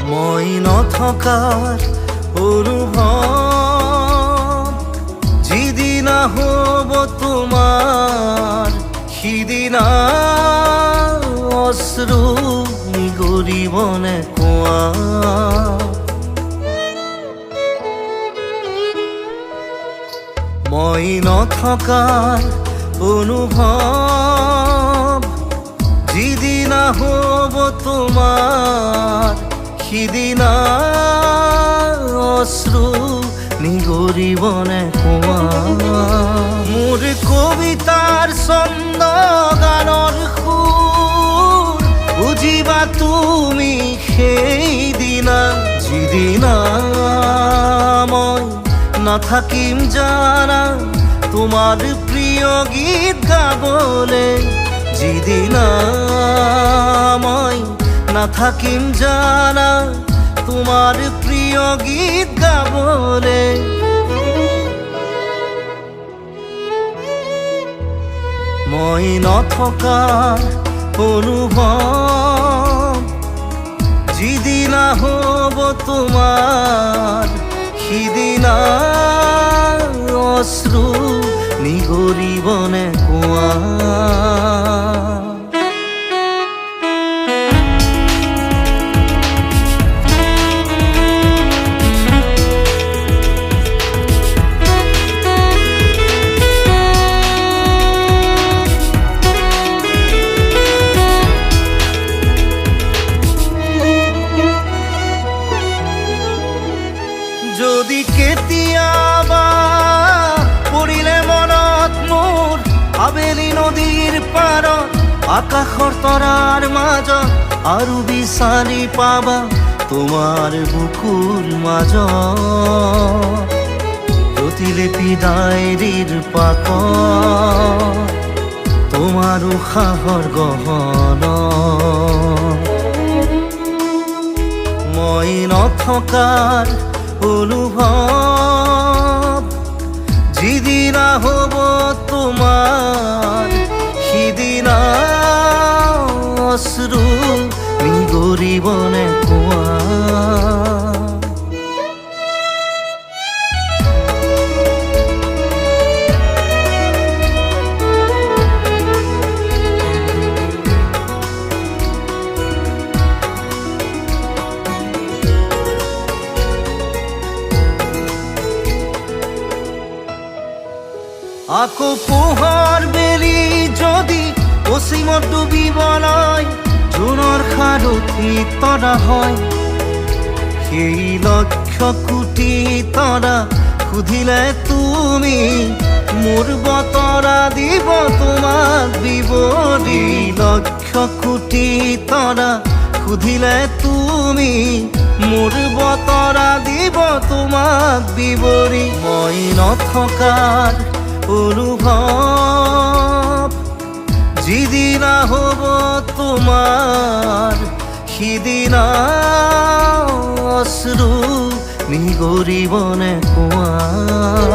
মই নথকাৰ অনুভৱ যিদিনা হ'ব তোমাৰ সিদিনা অশ্ৰু নিগৰিবনে কোৱা। মই নথকাৰ অনুভৱ যিদিনা হ'ব তোমাৰ সিদিনা অশ্ৰু নিগৰিবনে কোৱা। মোৰ কবিতাৰ ছন্দ গানৰ সুৰ বুজিবা তুমি সেইদিনা যিদিনা মই নাথাকিম জানা তোমাৰ প্ৰিয় গীত গাবলে। যিদিনা মই নাথাকিম জানা তোমাৰ প্ৰিয় গীত গাবলে। মই নথকাৰ অনুভৱ যিদিনা হ'ব তোমাৰ সিদিনা অশ্ৰু নিগৰিবনে কোৱা। যদি কেতিয়াবা পৰিলে মনত মোৰ আবেলি নদীৰ পাৰত আকাশৰ তৰাৰ মাজত আৰু বিচাৰি পাবা তোমাৰ বুকুৰ মাজত প্ৰতিলিপি ডায়েৰীৰ পাতত তোমাৰ উশাহৰ গহনা। মই নথকাৰ অনুভৱ যিদিনা হ'ব তোমাৰ সিদিনা অশ্ৰু নিগৰিবনে কোৱা। আকৌ পোহৰ বেলি যদি অসীমত ডুবিবলৈ জোনৰ সাৰথি তৰা হয় সেই লক্ষ কোটি তৰা সুধিলে তুমি মোৰ বতৰা দিব তোমাক বিৱৰি। লক্ষ কোটি তৰা সুধিলে তুমি মোৰ বতৰা দিব তোমাক বিৱৰি। মই নথকাৰ অনুভৱ যিদিনা হ'ব তোমাৰ সিদিনা অশ্ৰু নিগৰিবনে কোৱা।